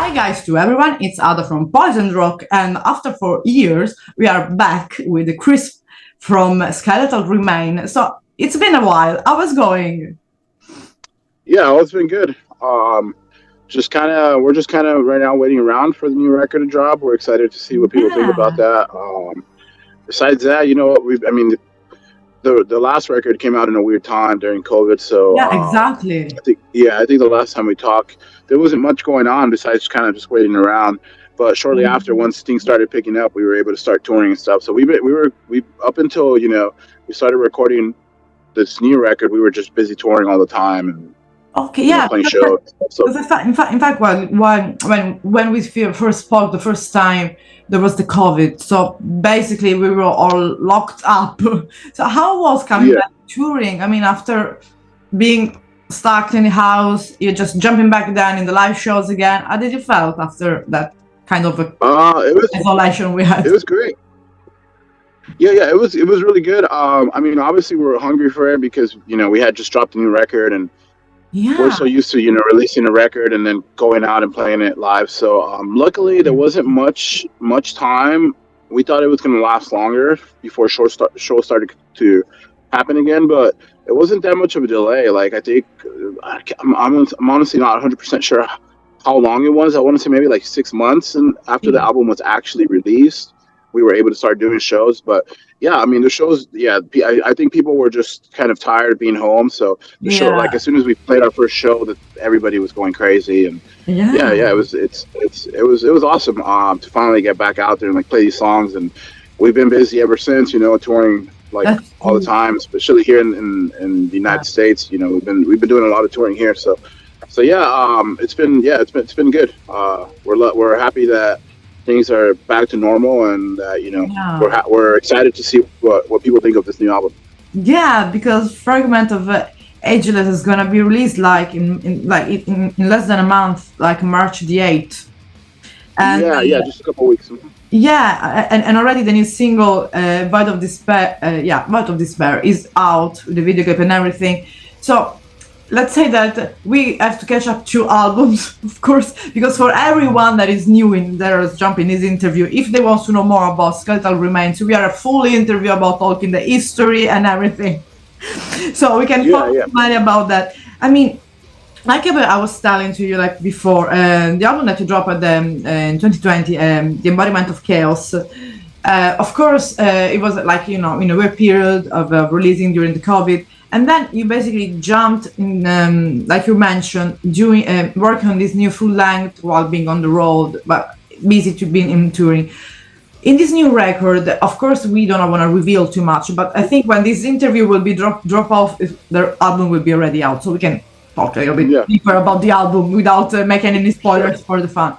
Hi guys to everyone, it's Ada from Poison Rock, and after 4 years we are back with Chris from Skeletal Remains. So it's been a while. How was going? Yeah, well, it's been good. We're just kind of right now waiting around for the new record to drop. We're excited to see what people think about Yeah, that. Besides that, you know what? I mean, the last record came out in a weird time during COVID, so yeah, exactly. I think the last time we talked, there wasn't much going on besides kind of just waiting around. But shortly after, Mhm. once things started picking up, we were able to start touring and stuff. So we up until we started recording this new record, we were just busy touring all the time and Okay, yeah, playing shows. So because in fact, when we first spoke the first time, there was the COVID. So basically, we were all locked up. So how was coming yeah. back touring? I mean, after being stuck in the house, you're just jumping back then in the live shows again. How did you felt after that kind of a It was isolation we it had? was great. Yeah, it was really good. I mean, obviously we were hungry for it because we had just dropped a new record, and we're Yeah. so used to releasing a record and then going out and playing it live. So luckily there wasn't much time. We thought it was going to last longer before show started to happen again, but it wasn't that much of a delay. Like I think I'm honestly not 100% sure how long it was. I want to say maybe like 6 months, and after the Yeah. album was actually released, we were able to start doing shows. But yeah, I mean the shows. Yeah, I think people were just kind of tired of being home. So the show, like Yeah. as soon as we played our first show, that everybody was going crazy, and Yeah. it was awesome to finally get back out there and like play these songs. And we've been busy ever since. Touring like That's all the true. time, especially here in the Yeah. United States. We've been doing a lot of touring here. So yeah, it's been good. We're happy that things are back to normal, and Yeah. we're excited to see what people think of this new album. Yeah, because Fragment of Ageless is gonna be released like in less than a month, like March the 8th. And Yeah, just a couple of weeks. yeah, and already the new single, Void of Despair, Void of Despair is out, the video clip and everything. So let's say that we have to catch up 2 albums, of course, because for everyone that is new in there is jumping this interview, if they want to know more about Skeletal Remains, we are a full interview about talking the history and everything. So we can Yeah, talk yeah. money about that. I mean, like I was telling to you like before, the album that you dropped in 2020, The Embodiment of Chaos. Of course, it was like in a weird period of releasing during the COVID, and then you basically jumped in, like you mentioned, doing working on this new full length while being on the road, but busy to being in touring. In this new record, of course, we don't want to reveal too much, but I think when this interview will be drop off, their album will be already out, so we can talk a little bit Yeah. deeper about the album without making any Sure. spoilers for the fan.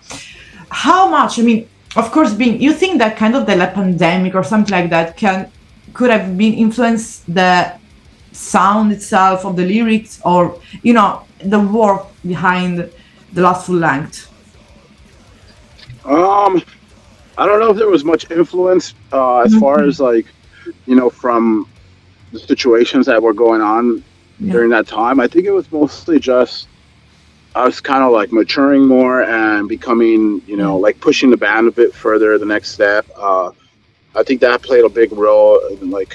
How much? I mean, of course, being you think that kind of the like, pandemic or something like that could have been influenced the sound itself of the lyrics, or the work behind the last full length. Um, I don't know if there was much influence as far Mhm. as like from the situations that were going on Yeah. during that time. I think it was mostly just us kind of like maturing more and becoming, Yeah. like pushing the band a bit further, the next step. I think that played a big role in like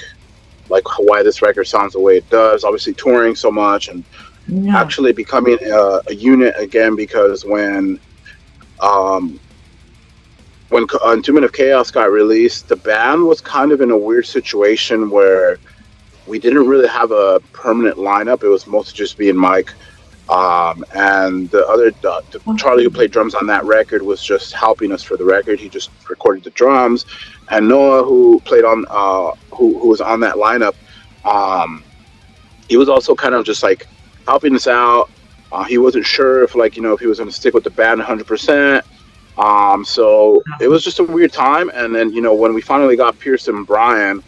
why this record sounds the way it does. Obviously, touring so much and Yeah. actually becoming a unit again because um, when Entombment of Chaos got released, the band was kind of in a weird situation where we didn't really have a permanent lineup. It was mostly just me and Mike. And the Charlie who Okay. played drums on that record was just helping us for the record. He just recorded the drums, and Noah who played on who was on that lineup, um, he was also kind of just like helping us out. He wasn't sure if if he was going to stick with the band 100%. So it was just a weird time. And then when we finally got Pierce and Brian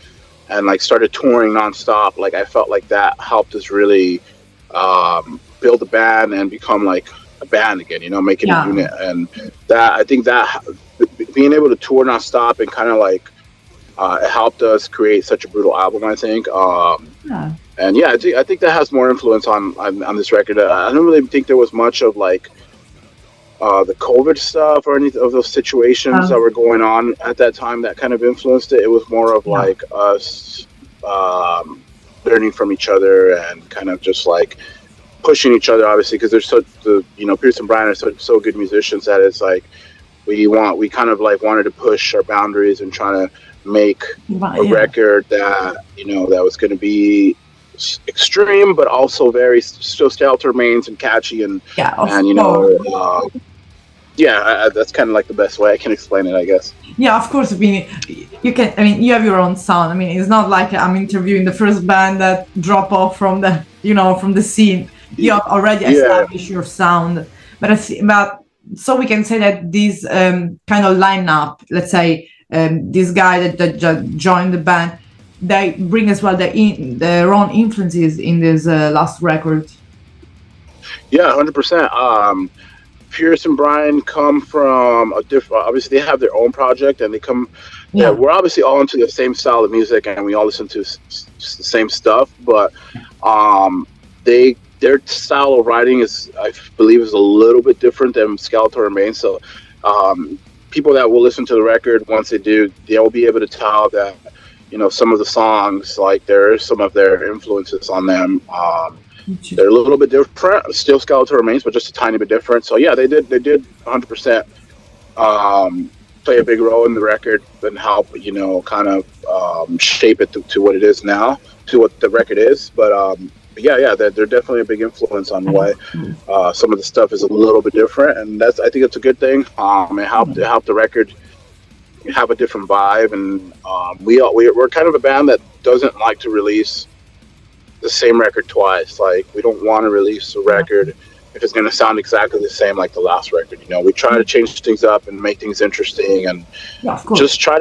and like started touring nonstop, like I felt like that helped us really build a band and become like a band again, making a Yeah. unit. And that I think that being able to tour nonstop and kind of like it helped us create such a brutal album, I think. Yeah. And yeah, I think that has more influence on this record. I don't really think there was much of like the COVID stuff or any of those situations that were going on at that time that kind of influenced it. It was more of yeah, like us learning from each other and kind of just like pushing each other, obviously, because they're Pierce and Brian are so good musicians that it's like we kind of like wanted to push our boundaries and trying to make a yeah, record that that was going to be extreme but also very still Skeletal Remains and catchy yeah, of and course. that's kind of like the best way I can explain it, I guess. Yeah, of course. I mean, you can. I mean, you have your own sound. I mean, it's not like I'm interviewing the first band that drop off from the, from the scene. You have already Yeah. established your sound. But so we can say that this kind of lineup, let's say this guy that joined the band, they bring as well their own influences in this last record. Yeah, 100%. Pierce and Brian come from a different. Obviously, they have their own project, and they come. Yeah, we're obviously all into the same style of music, and we all listen to the same stuff. But their style of writing is, I believe, is a little bit different than Skeletal Remains. So, people that will listen to the record, once they do, they'll be able to tell that some of the songs, like there are some of their influences on them. They're a little bit different, still Skeletal Remains, but just a tiny bit different. So yeah, they did 100% play a big role in the record and help kind of shape it to what it is now, to what the record is. But yeah, they're definitely a big influence on why some of the stuff is a little bit different, and I think it's a good thing. It helped the record have a different vibe, and we're kind of a band that doesn't like to release the same record twice. Like, we don't want to release a record if it's going to sound exactly the same like the last record. We try to change things up and make things interesting, and just try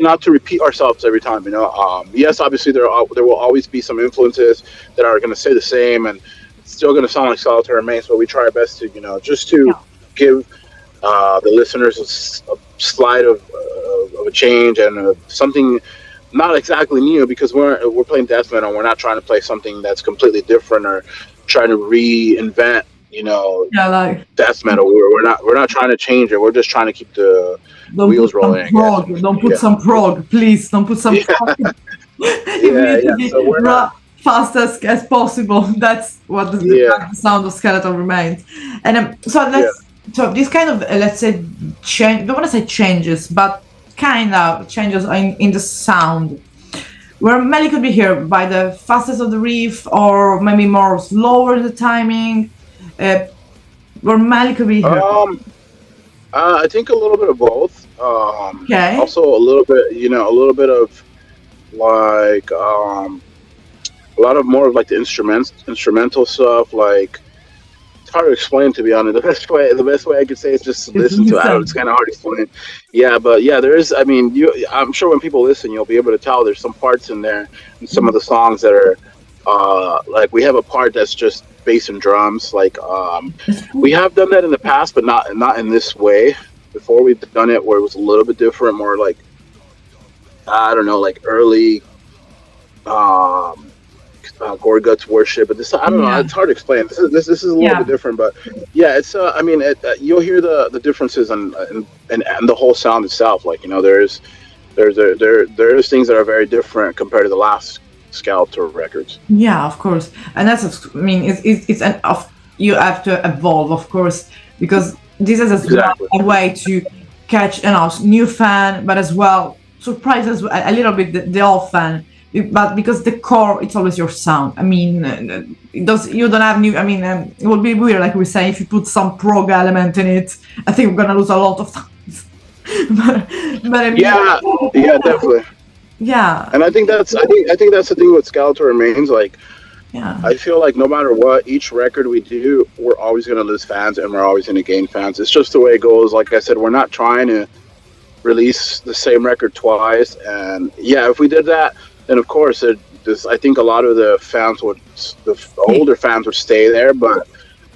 not to repeat ourselves every time. Yes, obviously there will always be some influences that are going to stay the same, and it's still going to sound like Solitary Remains, but we try our best to just to give the listeners a slide of a change and something not exactly new, because we're playing death metal. We're not trying to play something that's completely different or trying to reinvent death metal. We're not trying to change it. We're just trying to keep the wheels rolling. Don't put some prog, please. Don't put some prog. So fast as possible. That's what the sound of Skeletal Remains. And so this kind of let's say change. Don't want to say changes, but kind of changes in the sound, where Melly could be here by the fastest of the riff, or maybe more slower the timing, where Melly could be here. I think a little bit of both. Okay. Also a little bit of like a lot of more of like the instrumental stuff. Like, it's hard to explain, to be honest. The best way I could say is just to listen to it. It's kind of hard to explain. Yeah, but yeah, there is. I mean, I'm sure when people listen, you'll be able to tell there's some parts in there, in some of the songs that are like, we have a part that's just bass and drums. Like, we have done that in the past, but not in this way. Before, we've done it where it was a little bit different, more like, I don't know, like early Gore Guts worship, but this, I don't know, it's hard to explain. This is a little bit different, but yeah, it's I mean, you'll hear the differences and the whole sound itself. Like, there's things that are very different compared to the last Skeletal records. Yeah, of course, and that's, I mean, it's you have to evolve, of course, because this is a way to catch new fan, but as well surprise as well, a little bit the old fan. But because the core, it's always your sound. I mean, you don't have new. I mean, it would be weird, like we say, if you put some prog element in it. I think we're gonna lose a lot of fans. but I mean, yeah, definitely. Yeah. And I think that's the thing with Skeletal Remains. Like, I feel like no matter what, each record we do, we're always gonna lose fans, and we're always gonna gain fans. It's just the way it goes. Like I said, we're not trying to release the same record twice. And yeah, if we did that, then of course, I think a lot of the older fans would stay there. But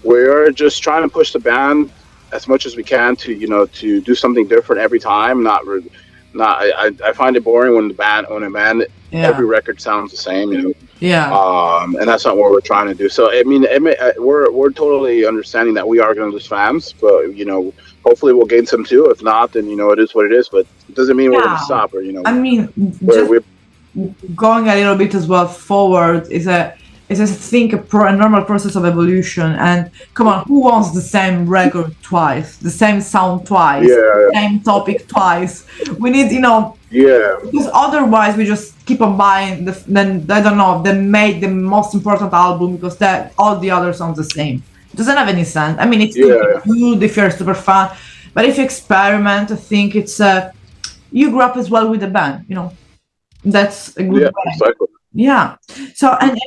we're just trying to push the band as much as we can to do something different every time. I find it boring when a band every record sounds the same. Yeah. And that's not what we're trying to do. So I mean, we're totally understanding that we are going to lose fans, but hopefully we'll gain some too. If not, then it is what it is. But it doesn't mean we're going to Yeah. stop, or I mean, we're, just we're going a little bit as well forward is I think a normal process of evolution. And come on, who wants the same record twice, the same sound twice, yeah, same topic twice? We need, yeah, because otherwise we just keep on buying then I don't know, they make the most important album because that all the other sounds the same. It doesn't have any sense. I mean, it's still yeah, good if you're a super fan, but if you experiment, I think it's you grew up as well with the band, that's a good yeah, way. exactly. Yeah. So and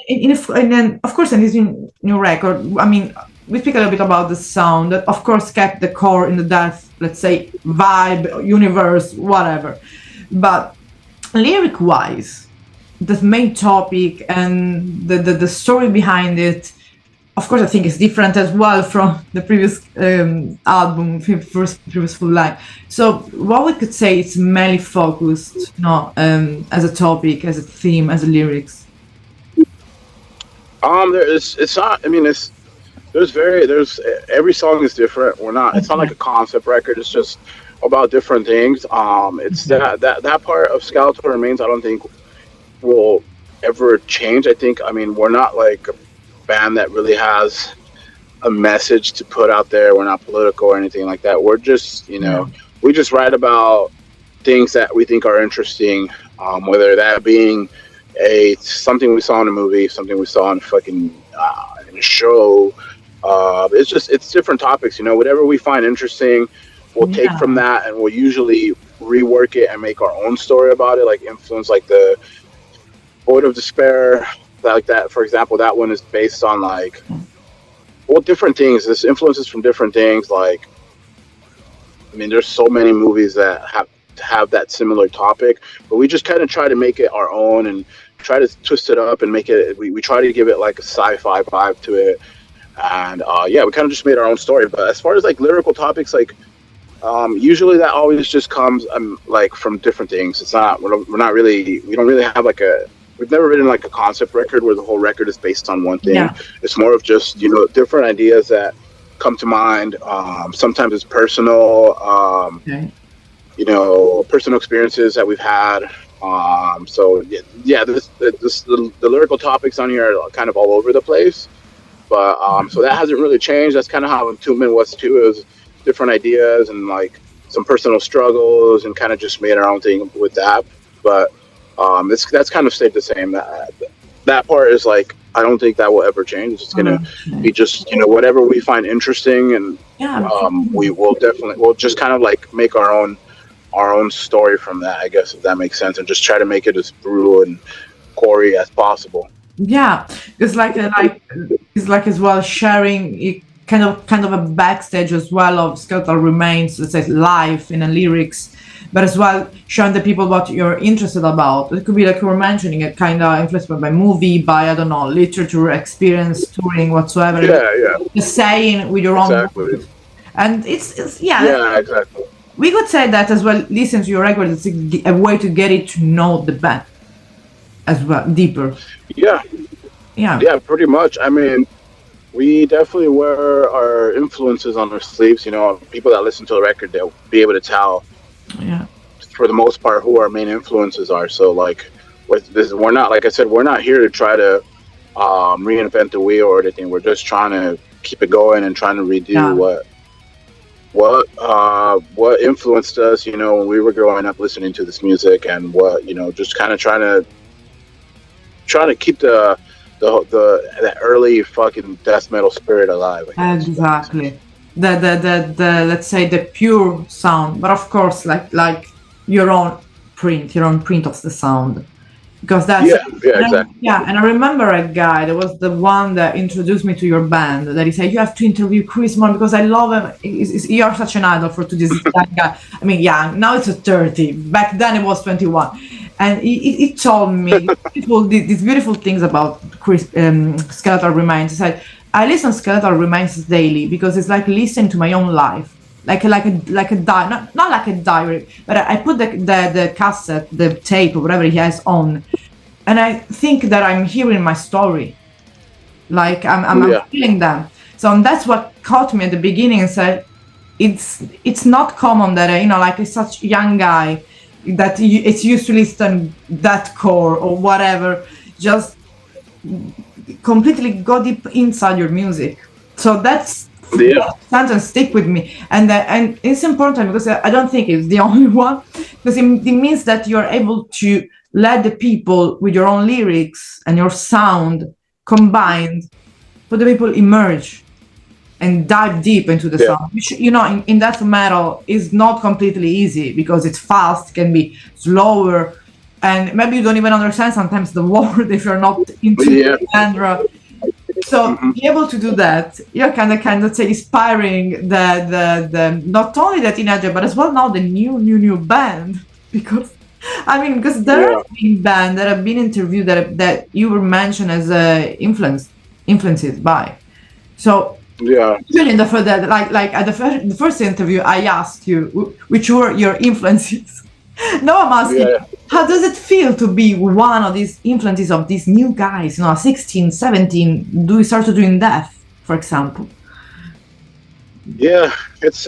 then of course in this new record, I mean, we speak a little bit about the sound that of course kept the core in the death, let's say, vibe, universe, whatever. But lyric wise, the main topic and the story behind it, of course I think it's different as well from the previous album, previous full line. So what we could say it's mainly focused, as a topic, as a theme, as a lyrics. It's not. I mean, there's every song is different. We're not. It's not like a concept record. It's just about different things. It's that part of Skeletal Remains. I don't think will ever change. I mean, we're not like a band that really has a message to put out there. We're not political or anything like that. We're just, we just write about things that we think are interesting, whether that being something we saw in a movie, something we saw in in a show. It's different topics. Whatever we find interesting, we'll take from that, and we'll usually rework it and make our own story about it, like influence, like the Void of Despair, like that. For example, that one is based on different things. This influences from different things. Like, I mean, there's so many movies that have that similar topic, but we just kind of try to make it our own and try to twist it up and make it. We try to give it like a sci-fi vibe to it, and we kind of just made our own story. But as far as like lyrical topics, usually that always just comes from different things. It's not. We don't really have we've never written like a concept record where the whole record is based on one thing. Yeah. It's more of just, different ideas that come to mind. Sometimes it's personal, personal experiences that we've had. The lyrical topics on here are kind of all over the place. But so that hasn't really changed. That's kind of how Entombment was too. It was different ideas and like some personal struggles, and kind of just made our own thing with that. But that's kind of stayed the same. That part is like, I don't think that will ever change. It's gonna be just whatever we find interesting, and we'll just kind of like make our own story from that, I guess, if that makes sense, and just try to make it as brutal and gory as possible. Yeah, it's like as well sharing kind of a backstage as well of Skeletal Remains, let's say live in a lyrics, but as well showing the people what you're interested about. It could be like you were mentioning, it kind of influenced by movie, by I don't know, literature, experience, touring, whatsoever. Yeah. Just saying with your own words. And it's exactly. We could say that as well. Listen to your record. It's a way to get it to know the band as well, deeper. Yeah, pretty much. I mean, we definitely wear our influences on our sleeves. People that listen to the record, they'll be able to tell. Yeah. For the most part, who our main influences are. So, like, with this, we're not, like I said, we're not here to try to reinvent the wheel or anything. We're just trying to keep it going and trying to redo what influenced us, when we were growing up listening to this music, and what, just kind of trying to keep the early fucking death metal spirit alive. Exactly. The let's say the pure sound, but of course like your own print of the sound, because that's exactly. And I remember a guy that was the one that introduced me to your band, that he said, you have to interview Chris Mon because I love him. You're such an idol for to this guy. I mean, now it's 30, back then it was 21, and he told me these beautiful things about Chris Skeletal Remains. He said, I listen to Skeletal Remains daily because it's like listening to my own life, like a not like a diary, but I put the cassette, the tape or whatever he has on, and I think that I'm hearing my story, like I'm Yeah, feeling them. So and that's what caught me at the beginning and said, it's not common that like a such young guy that it's used to listen that core or whatever, just completely go deep inside your music. So that's yeah, that sentence stick with me, and it's important because I don't think it's the only one, because it means that you're able to let the people with your own lyrics and your sound combined for the people emerge and dive deep into the yeah, sound, which in death metal is not completely easy because it's fast, can be slower, and maybe you don't even understand sometimes the word if you're not into yeah. the genre. So Hmm. be able to do that, you're kind of say inspiring the not only the teenager but as well now the new band, because because there Yeah, have been bands that have been interviewed that you were mentioned as influences by. So yeah, even in the first, like at the first interview, I asked you which were your influences. Now I'm asking, yeah. how does it feel to be one of these influences of these new guys, 16, 17, do we start to doing death, for example? Yeah, it's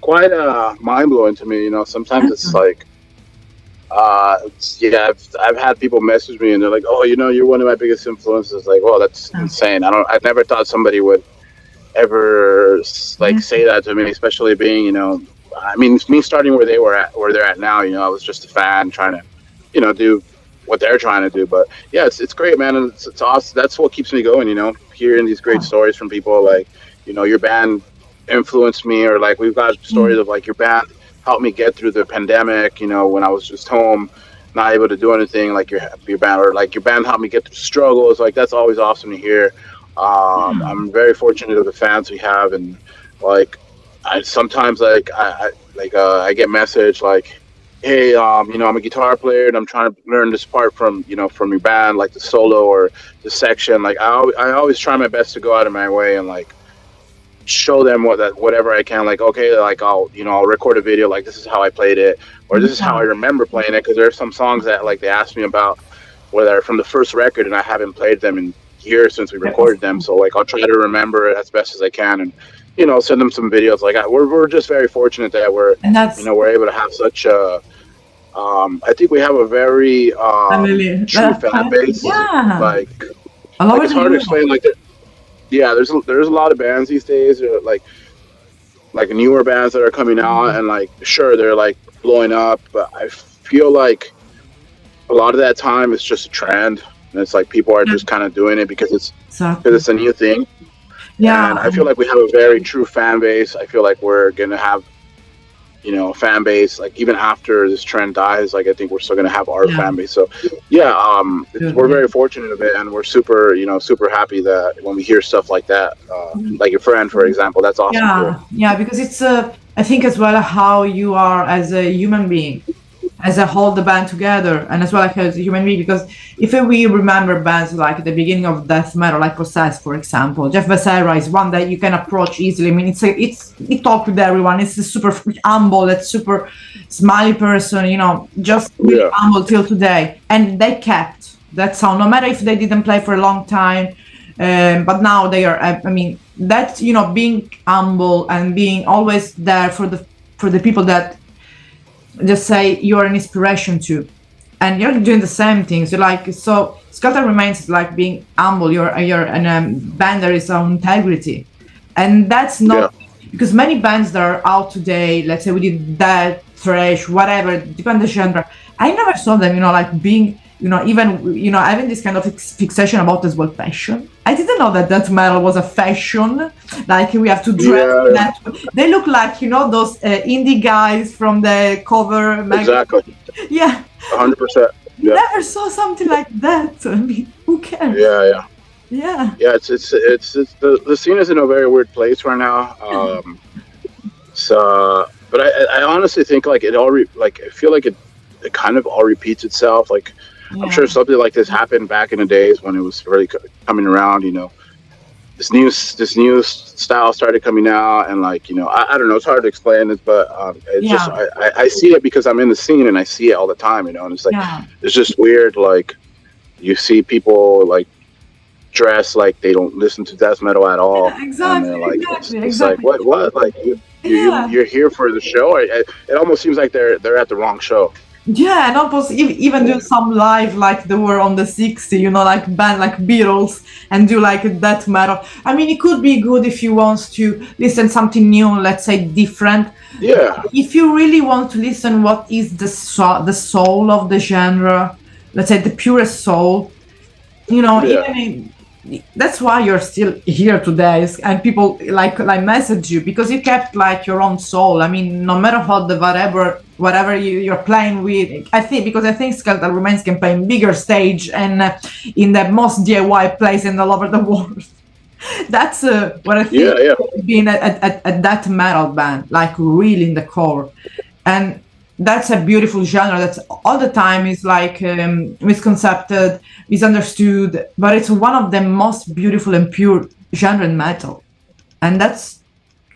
quite mind blowing to me. Sometimes it's like yeah, I've had people message me and they're like, "Oh, you're one of my biggest influences." Like, well, that's Yeah, insane. I never thought somebody would ever like yeah, say that to me, especially being, I mean, me starting where they're at now. I was just a fan trying to, do what they're trying to do. But yeah, it's great, man, and it's awesome. That's what keeps me going. Hearing these great stories from people like, your band influenced me, or like we've got stories mm, of like your band helped me get through the pandemic. When I was just home, not able to do anything. Like your band, or like your band helped me get through struggles. Like that's always awesome to hear. yeah, I'm very fortunate of the fans we have, and like I sometimes I get message like, hey, I'm a guitar player and I'm trying to learn this part from your band, like the solo or the section. Like I always try my best to go out of my way and like show them whatever I can. Like, okay, like I'll record a video, like this is how I played it, or this is how I yeah, remember playing it, because there are some songs that like they asked me about whether from the first record, and I haven't played them in years since we yeah, of recorded them. course. So like I'll try to remember it as best as I can, and send them some videos. Like we're just very fortunate that And that's we're able to have such a I think we have a very family. true fan base. Yeah, Like all over it's the hard to world. explain. Like yeah, there's a lot of bands these days, like newer bands that are coming out, and like sure they're like blowing up, but I feel like a lot of that time it's just a trend, and it's like people are Yeah, just kind of doing it because exactly. it's a new thing. Yeah, And I feel like we have a very true fan base. I feel like we're gonna have a fan base like even after this trend dies. Like I think we're still gonna have our yeah, fan base. So yeah, we're absolutely. very fortunate of it, and we're super super happy that when we hear stuff like that, like your friend for example, that's awesome to hear. Yeah, because it's I think as well how you are as a human being, as a whole the band together, and as well like as a human being. Because if we remember bands like at the beginning of death metal, like Possessed, for example, Jeff Becerra is one that you can approach easily. I mean, he talk with everyone. It's a super humble, it's super smiley person. Just really Yeah, humble till today, and they kept that sound no matter if they didn't play for a long time. But now they are. I mean, that's being humble and being always there for the people that just say you're an inspiration to, and you're doing the same things. You're like, so Skeletal Remains is like being humble. You're an band that is on integrity, and that's yeah, not because many bands that are out today, let's say we did that thrash, whatever, depend on the genre. I never saw them, like being, even having this kind of fixation about as well fashion. I didn't know that death metal was a fashion. Like we have to dress yeah, that. They look like those indie guys from the cover exactly, magazine. Yeah, 100%. Yeah, never saw something like that. I mean, who cares? yeah, yeah. Yeah, Yeah, it's the scene is in a very weird place right now. So, but I honestly think like like I feel like it kind of all repeats itself. Like I'm yeah, sure something like this happened back in the days when it was really coming around. This new style started coming out, and like I don't know, it's hard to explain it, but it's just yeah, I see it because I'm in the scene and I see it all the time. And it's like yeah, it's just weird. Like you see people like dress like they don't listen to death metal at all, Yeah, and exactly, they're like, exactly, it's like, exactly. what, like Yeah. you're here for the show. It almost seems like they're at the wrong show. Yeah, and also even do some live like they were on the 60, like band like Beatles and do like death metal. I mean, it could be good if you want to listen something new, let's say different. Yeah, If you really want to listen what is the soul of the genre, let's say the purest soul, yeah, that's why you're still here today, and people like message you because you kept like your own soul. I mean, no matter what the whatever you're playing with, I think Skeletal Remains can play in bigger stage and in the most DIY place in all over the world. That's what I think yeah, yeah, being a death metal band, like really in the core. And that's a beautiful genre that's all the time is like misconcepted, misunderstood, but it's one of the most beautiful and pure genre in metal. And that's,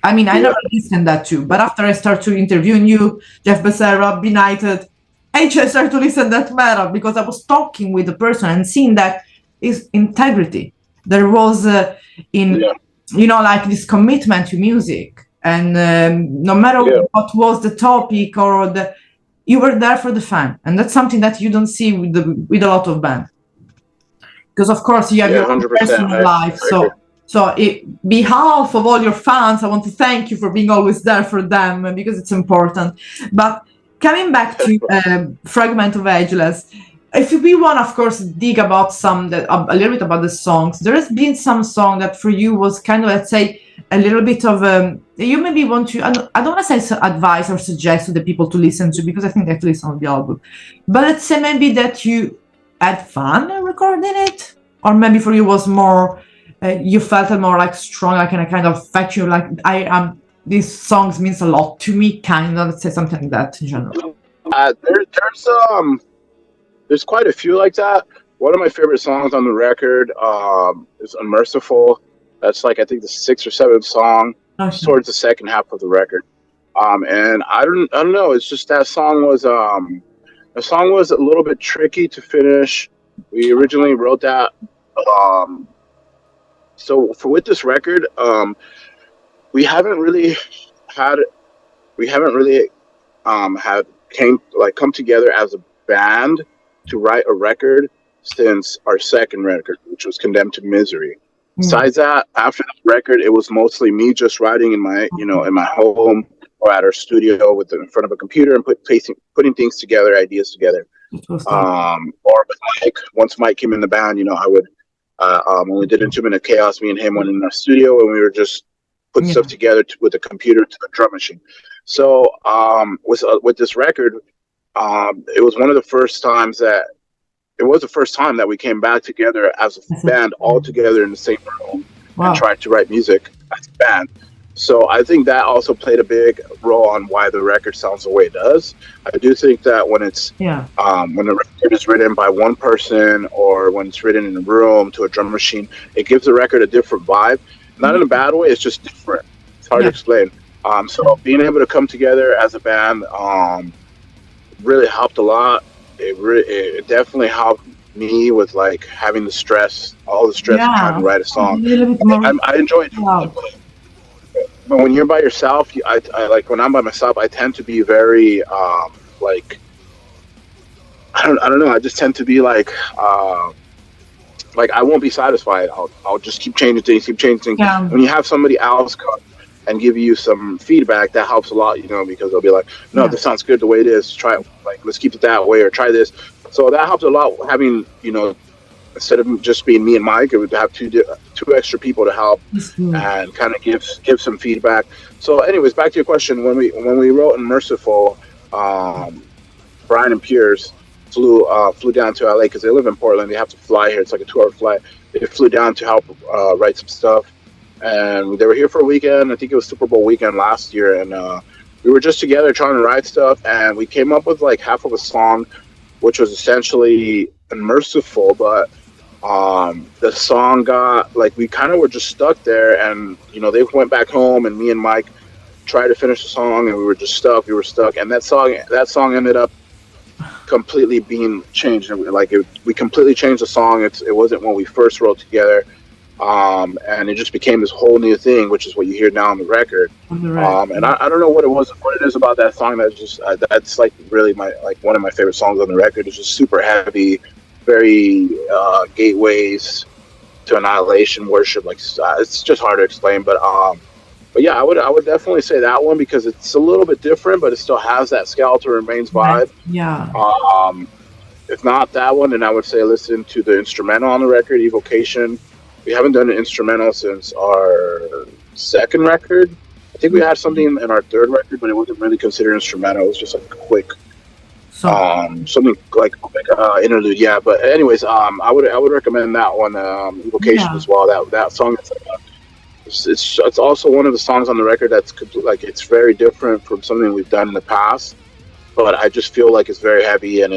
I mean, I yeah, never listened that too, but after I start to interviewing you, Jeff Becerra, Benighted, I just started to listen that metal because I was talking with the person and seeing that is integrity. There was in yeah, like this commitment to music, and no matter yeah, what was the topic or you were there for the fan, and that's something that you don't see with a lot of bands because of course you have yeah, your own 100%. personal life. I agree. So behalf of all your fans, I want to thank you for being always there for them because it's important. But coming back to Fragment of Ageless, if we want, of course, dig about a little bit about the songs, there has been some song that for you was kind of, let's say, a little bit of you maybe want to, I don't want to say advice or suggest to the people to listen to because I think they have to listen to the album, but let's say maybe that you had fun recording it, or maybe for you was more you felt it more like strong, like in a kind of factual, like I am these songs means a lot to me, kind of, let's say something like that in general. There's quite a few like that. One of my favorite songs on the record is Unmerciful. That's like I think the sixth or seventh song. It's Okay. towards the second half of the record. And I don't know. It's just that song was the song was a little bit tricky to finish. We originally wrote that. Um, so for with this record, we haven't really had we haven't really have come together as a band to write a record since our second record, which was Condemned to Misery. Mm. Besides that, after the record, it was mostly me just writing in my in my home or at our studio in front of a computer and putting things together, ideas together. It was like, Or with Mike, once Mike came in the band, I would when we did Instrument Chaos, me and him went in our studio and we were just putting yeah, stuff together with a computer to a drum machine. So with this record, it was one of the first times that it was the first time that we came back together as a that's it. band, all together in the same room, and Wow. tried to write music as a band. So I think that also played a big role on why the record sounds the way it does. I do think that Yeah. when the record is written by one person or when it's written in a room to a drum machine, it gives the record a different vibe. Not in a bad way; it's just different. It's hard to Yeah. explain. So being able to come together as a band really helped a lot. It definitely helped me with like having all the stress of trying to Yeah. write a A song. little bit more. I enjoy doing Wow. it, but when you're by yourself, I like when I'm by myself, I tend to be very like I don't know. I just tend to be like I won't be satisfied. I'll just keep changing things, keep changing things. Yeah. When you have somebody else come and give you some feedback, that helps a lot, because they'll be like, no, Yeah. this sounds good the way it is. Try it, like, let's keep it that way, or try this. So that helps a lot. Having, instead of just being me and Mike, it would have two extra people to help It's good. and kind of give some feedback. So, anyways, back to your question. When we wrote Unmerciful, Brian and Piers flew down to LA because they live in Portland. They have to fly here. It's like a 2-hour flight. They flew down to help write some stuff, and they were here for a weekend. I think it was Super Bowl weekend last year, and we were just together trying to write stuff, and we came up with like half of a song, which was essentially Unmerciful, but the song got like we kind of were just stuck there, and they went back home, and me and Mike tried to finish the song, and we were just stuck. We were stuck, and that song ended up completely being changed. Like we completely changed the song. It wasn't when we first wrote together, and it just became this whole new thing, which is what you hear now on the record. And I don't know what it is about that song that just that's like really one of my favorite songs on the record. It's just super heavy, very gateways to annihilation worship. Like it's just hard to explain, but yeah, I would definitely say that one because it's a little bit different, but it still has that Skeletal Remains vibe. Yeah. If not that one, then I would say listen to the instrumental on the record, Evocation. We haven't done an instrumental since our second record. I think we had something in our third record, but it wasn't really considered instrumental. It was just like a quick, something like interlude. Yeah, but anyways, I would recommend that one, Evocation as well. That song is like it's also one of the songs on the record that's like it's very different from something we've done in the past, but I just feel like it's very heavy and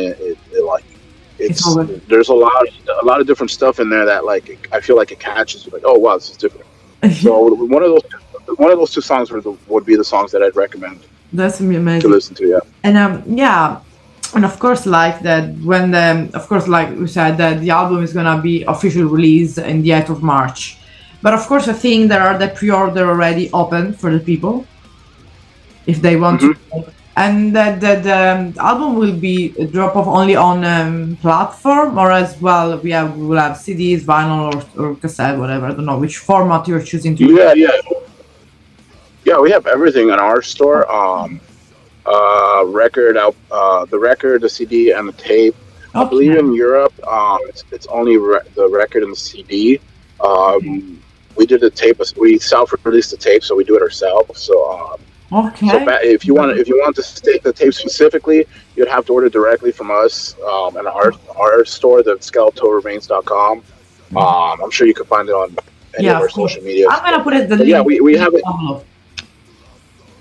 there's a lot of different stuff in there that like I feel like it catches you like, oh wow, this is different. So one of those two songs would be the songs that I'd recommend. That's amazing to listen to. Yeah, and and of course, like that when of course, like we said, that the album is gonna be officially released in the 8th of March. But of course, I think there are the pre-order already open for the people if they want to. And the album will be a drop off only on platform, or as well we will have CDs, vinyl, or cassette, whatever. I don't know which format you're choosing to. Yeah. We have everything in our store. Record out, the record, the CD, and the tape. I believe in Europe, it's only the record and the CD. We did the tape. We self-released the tape, so we do it ourselves. So, so if you want to take the tape specifically, you'd have to order directly from us and our store, the skeletalremains.com. I'm sure you can find it on any of our social media. I'm gonna put it the link. Yeah, we have it.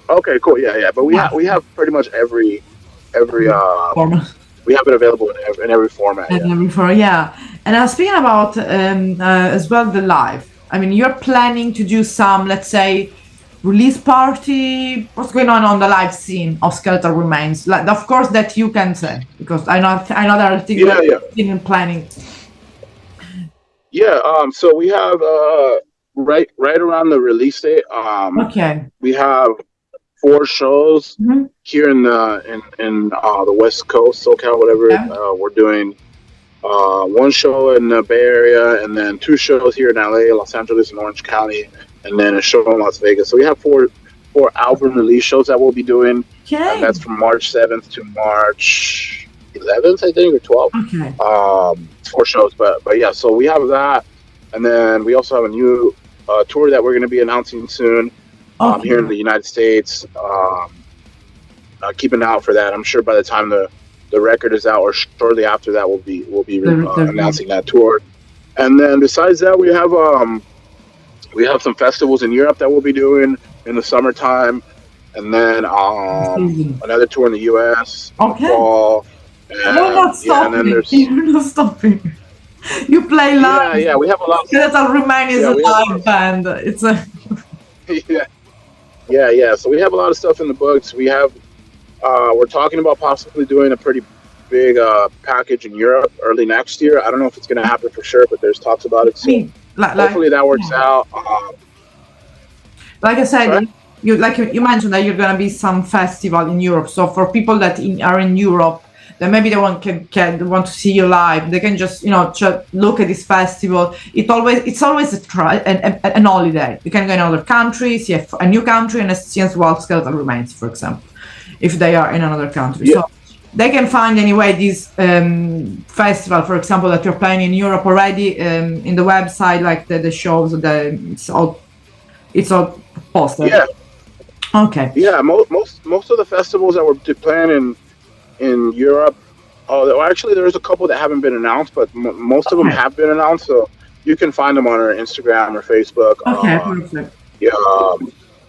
Okay, cool. Yeah. But we have pretty much every format. We have it available in every format. And speaking about as well the live. I mean, you're planning to do some, let's say, release party. What's going on the live scene of Skeletal Remains? Like, of course, that you can say, because I know there are things in planning. Yeah. So we have right around the release date. We have 4 shows here in the West Coast, SoCal, whatever. We're doing 1 show in the Bay Area, and then 2 shows here in LA, Los Angeles, and Orange County, and then a show in Las Vegas. So we have 4 album release shows that we'll be doing. And that's from March 7th to March 11th, I think, or 12th. 4 shows, but yeah. So we have that, and then we also have a new tour that we're going to be announcing soon here in the United States. Keep an eye out for that. I'm sure by the time the record is out, or shortly after that, we'll be announcing that tour. And then besides that, we have some festivals in Europe that we'll be doing in the summertime, and then another tour in the US in the fall. And, not stopping. And then you're not stopping. You play live. Yeah, we have a lot. Skeletal Remains is a live band. It's a yeah. So we have a lot of stuff in the books. We have. We're talking about possibly doing a pretty big package in Europe early next year. I don't know if it's going to happen for sure, but there's talks about it. So hopefully that works out. Like I said, you mentioned that you're going to be some festival in Europe. So for people that are in Europe, then maybe they want to see you live. They can just look at this festival. It's always an holiday. You can go in another country, see a new country, and see as well Skeletal Remains, for example, if they are in another country. So they can find anyway this festival, for example, that you're playing in Europe already in the website, like the shows. It's all posted. Yeah. Okay. Yeah. Most of the festivals that we're planning in Europe. Actually, there's a couple that haven't been announced, but most of them have been announced. So you can find them on our Instagram or Facebook. Okay. Perfect. Yeah.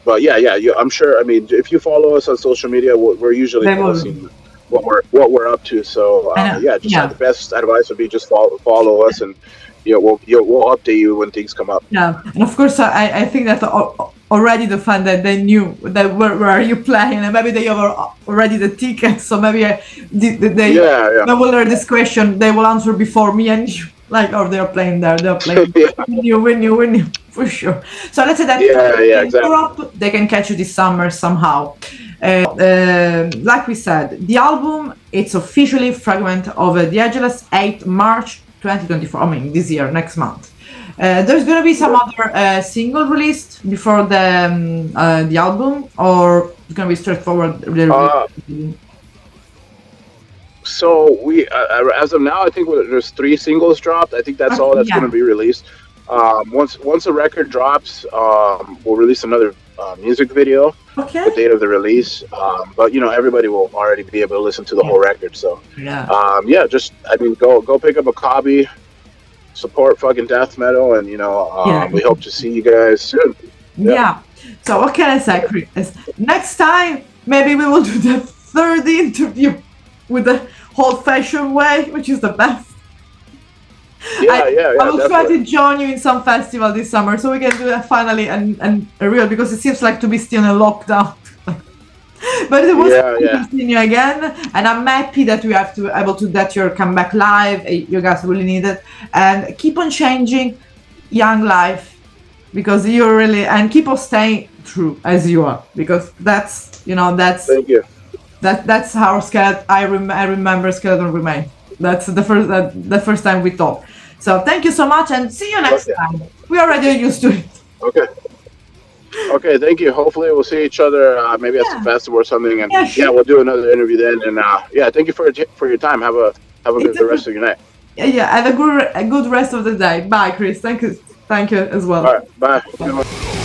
But yeah, I'm sure. I mean, if you follow us on social media, we're usually posting what we're up to. So the best advice would be just follow us, and we'll update you when things come up. Yeah, and of course, I think that already the fan that they knew that where you playing, and maybe they have already the tickets, so maybe they will learn this question, they will answer before me and you, like, oh, they're playing there, they're playing. we knew for sure. So let's say that in Europe they can catch you this summer somehow. Like we said, the album, it's officially Fragment of the Ageless, 8 March 2024. I mean, this year, next month. There's gonna be some other single released before the album, or it's gonna be straightforward. So we, as of now, I think there's 3 singles dropped. I think that's all that's gonna be released. Once a record drops, we'll release another music video. Okay. The date of the release, but you know, everybody will already be able to listen to the whole record. So just, I mean, go pick up a copy, support fucking death metal, and you know, we hope to see you guys soon. So what can I say, Chris? Next time maybe we will do the 3rd interview with the old-fashioned way, which is the best. I will try to join you in some festival this summer, so we can do that finally and real, because it seems like to be still in a lockdown. But it was to see you again, and I'm happy that we have to able to that your comeback live. You guys really need it, and keep on changing young life, because you're really, and keep on staying true as you are, because that's thank you. That's how I remember Skeletal Remains. That's the first time we talked. So thank you so much, and see you next time. We already used to it. Okay, thank you. Hopefully we'll see each other maybe at some festival or something, and we'll do another interview then. And thank you for your time. Have a good rest of your night. Have a good rest of the day. Bye, Chris. Thank you as well. All right, bye.